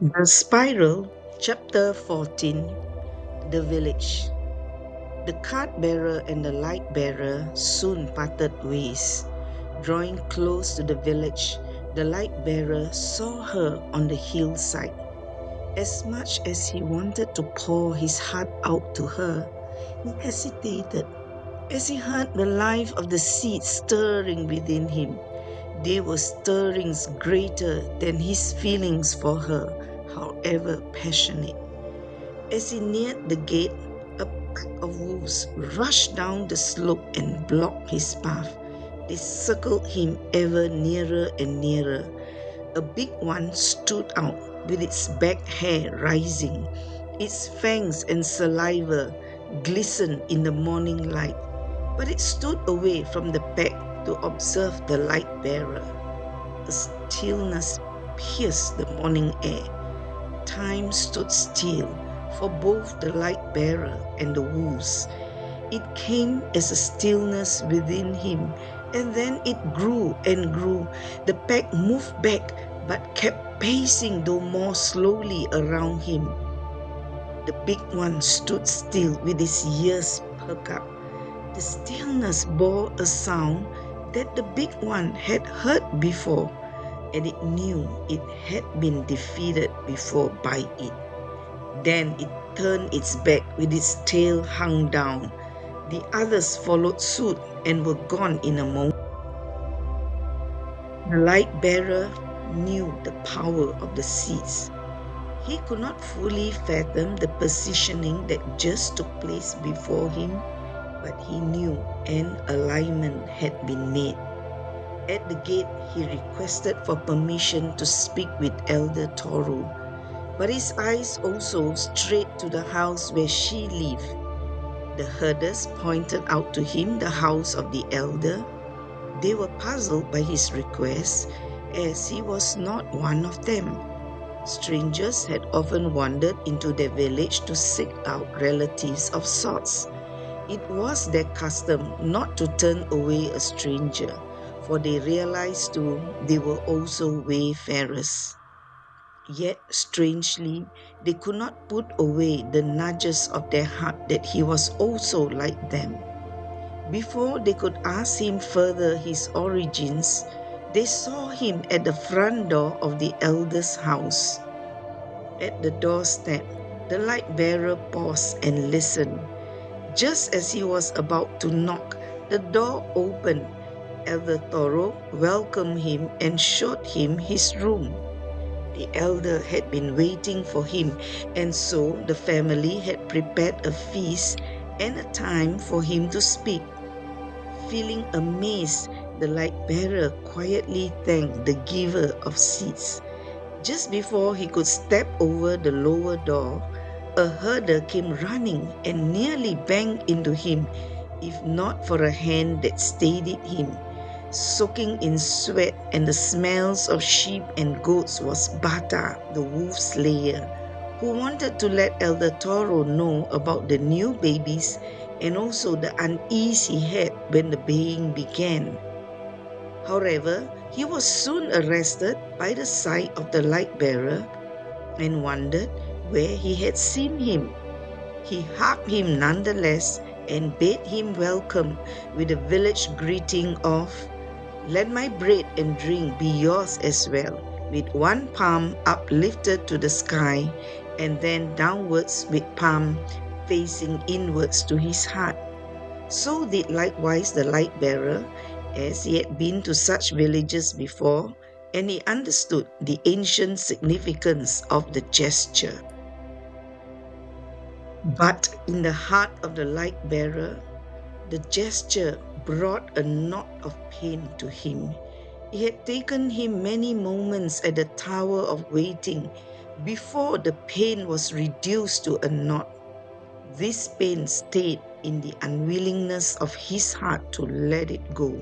The Spiral, Chapter 14. The Village. The cart bearer and the light bearer soon parted ways. Drawing close to the village, the light bearer saw her on the hillside. As much as he wanted to pour his heart out to her, he hesitated as he heard the life of the seeds stirring within him. They were stirrings greater than his feelings for her, however passionate. As he neared the gate, a pack of wolves rushed down the slope and blocked his path. They circled him ever nearer and nearer. A big one stood out with its back hair rising. Its fangs and saliva glistened in the morning light, but it stood away from the pack to observe the light bearer. A stillness pierced the morning air. Time stood still for both the light bearer and the wolves. It came as a stillness within him, and then it grew and grew. The pack moved back but kept pacing, though more slowly, around him. The big one stood still with his ears perked up. The stillness bore a sound that the big one had heard before, and it knew it had been defeated before by it. Then it turned its back with its tail hung down. The others followed suit and were gone in a moment. The light bearer knew the power of the seeds. He could not fully fathom the positioning that just took place before him, but he knew an alignment had been made. At the gate, he requested for permission to speak with Elder Toru, but his eyes also strayed to the house where she lived. The herders pointed out to him the house of the elder. They were puzzled by his request, as he was not one of them. Strangers had often wandered into their village to seek out relatives of sorts. It was their custom not to turn away a stranger, for they realized too they were also wayfarers. Yet, strangely, they could not put away the nudges of their heart that he was also like them. Before they could ask him further his origins, they saw him at the front door of the elder's house. At the doorstep, the light bearer paused and listened. Just as he was about to knock, the door opened. Elder Toro welcomed him and showed him his room. The elder had been waiting for him, and so the family had prepared a feast and a time for him to speak. Feeling amazed, the light bearer quietly thanked the giver of seeds. Just before he could step over the lower door, a herder came running and nearly banged into him, if not for a hand that steadied him. Soaking in sweat and the smells of sheep and goats was Bata, the wolf slayer, who wanted to let Elder Toro know about the new babies and also the unease he had when the baying began. However, he was soon arrested by the sight of the light bearer and wondered where he had seen him. He hugged him nonetheless and bade him welcome with a village greeting of, "Let my bread and drink be yours as well," with one palm uplifted to the sky and then downwards with palm facing inwards to his heart. So did likewise the light bearer, as he had been to such villages before, and he understood the ancient significance of the gesture. But in the heart of the light bearer, the gesture brought a knot of pain to him. It had taken him many moments at the tower of waiting before the pain was reduced to a knot. This pain stayed in the unwillingness of his heart to let it go.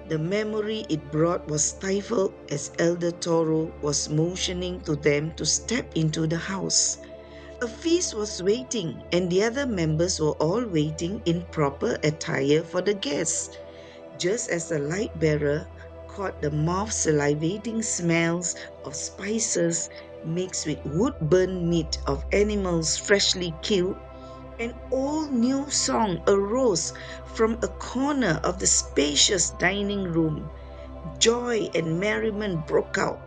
The memory it brought was stifled as Elder Toro was motioning to them to step into the house. A feast was waiting, and the other members were all waiting in proper attire for the guests. Just as the light bearer caught the mouth salivating smells of spices, mixed with wood-burnt meat of animals freshly killed, an all new song arose from a corner of the spacious dining room. Joy and merriment broke out.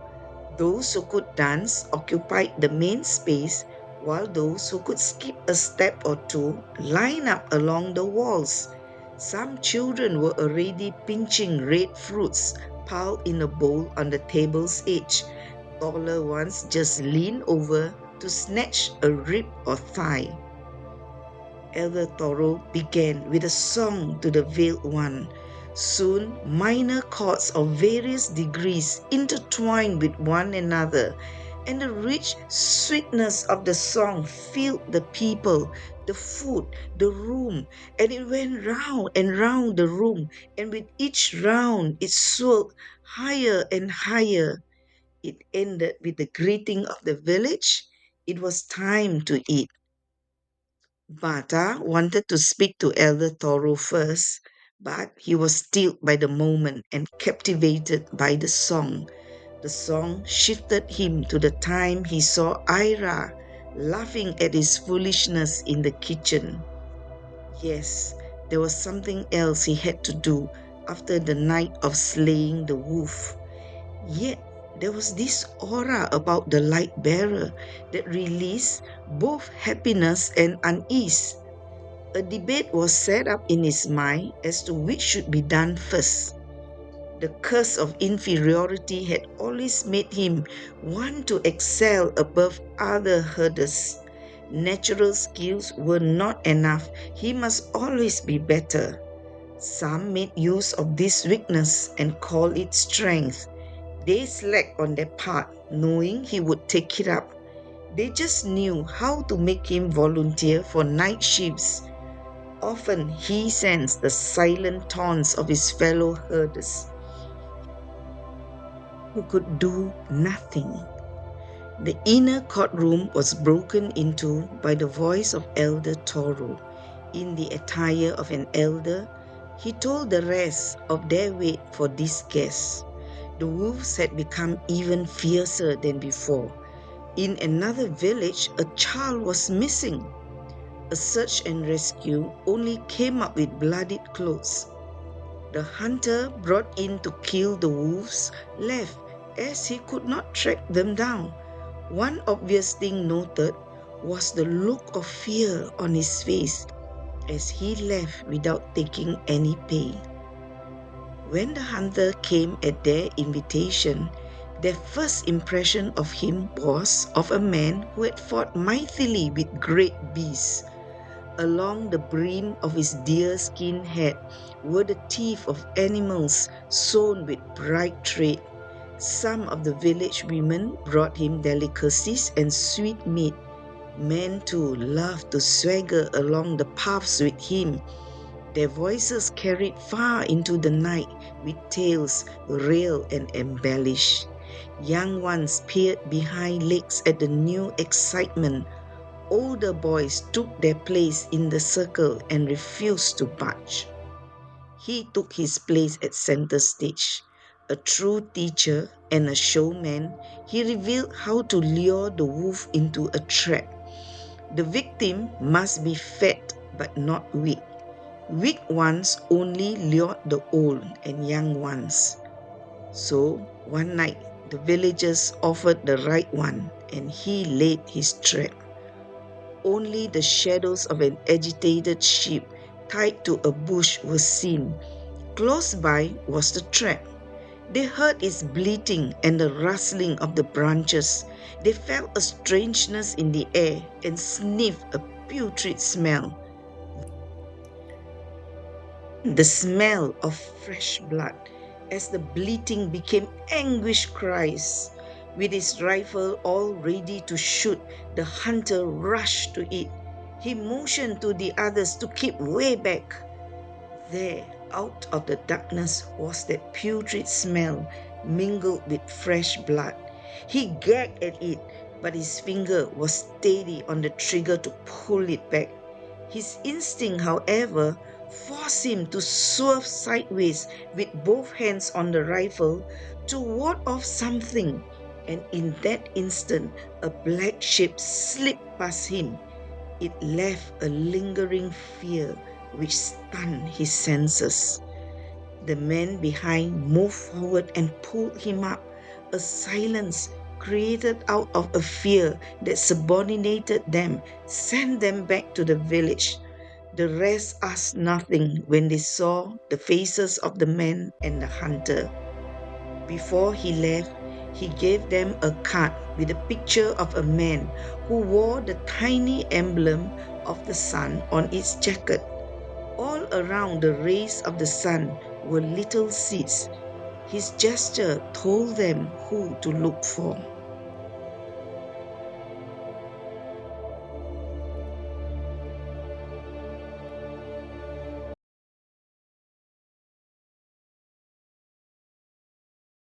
Those who could dance occupied the main space, while those who could skip a step or two lined up along the walls. Some children were already pinching red fruits piled in a bowl on the table's edge. Taller ones just leaned over to snatch a rib or thigh. Elder Toro began with a song to the veiled one. Soon, minor chords of various degrees intertwined with one another, and the rich sweetness of the song filled the people, the food, the room, and it went round and round the room, and with each round it swelled higher and higher. It ended with the greeting of the village. It was time to eat. Bata wanted to speak to Elder Toro first, but he was stilled by the moment and captivated by the song. The song shifted him to the time he saw Ira laughing at his foolishness in the kitchen. Yes, there was something else he had to do after the night of slaying the wolf. Yet there was this aura about the light bearer that released both happiness and unease. A debate was set up in his mind as to which should be done first. The curse of inferiority had always made him want to excel above other herders. Natural skills were not enough. He must always be better. Some made use of this weakness and called it strength. They slacked on their part, knowing he would take it up. They just knew how to make him volunteer for night shifts. Often he sensed the silent taunts of his fellow herders who could do nothing. The inner courtroom was broken into by the voice of Elder Toro. In the attire of an elder, he told the rest of their wait for this guest. The wolves had become even fiercer than before. In another village, a child was missing. A search and rescue only came up with bloodied clothes. The hunter brought in to kill the wolves left as he could not track them down. One obvious thing noted was the look of fear on his face as he left without taking any pay. When the hunter came at their invitation, their first impression of him was of a man who had fought mightily with great beasts. Along the brim of his deerskin hat were the teeth of animals sewn with bright thread. Some of the village women brought him delicacies and sweet meat. Men too loved to swagger along the paths with him. Their voices carried far into the night with tales real and embellished. Young ones peered behind legs at the new excitement. Older boys took their place in the circle and refused to budge. He took his place at center stage. A true teacher and a showman, he revealed how to lure the wolf into a trap. The victim must be fat but not weak. Weak ones only lured the old and young ones. So one night, the villagers offered the right one and he laid his trap. Only the shadows of an agitated sheep tied to a bush were seen. Close by was the trap. They heard its bleating and the rustling of the branches. They felt a strangeness in the air and sniffed a putrid smell. The smell of fresh blood as the bleating became anguished cries. With his rifle all ready to shoot, the hunter rushed to it. He motioned to the others to keep way back. There, out of the darkness, was that putrid smell mingled with fresh blood. He gagged at it, but his finger was steady on the trigger to pull it back. His instinct, however, forced him to swerve sideways with both hands on the rifle to ward off something, and in that instant, a black shape slipped past him. It left a lingering fear which stunned his senses. The man behind moved forward and pulled him up. A silence created out of a fear that subordinated them sent them back to the village. The rest asked nothing when they saw the faces of the man and the hunter. Before he left, he gave them a card with a picture of a man who wore the tiny emblem of the sun on its jacket. All around the rays of the sun were little seeds. His gesture told them who to look for.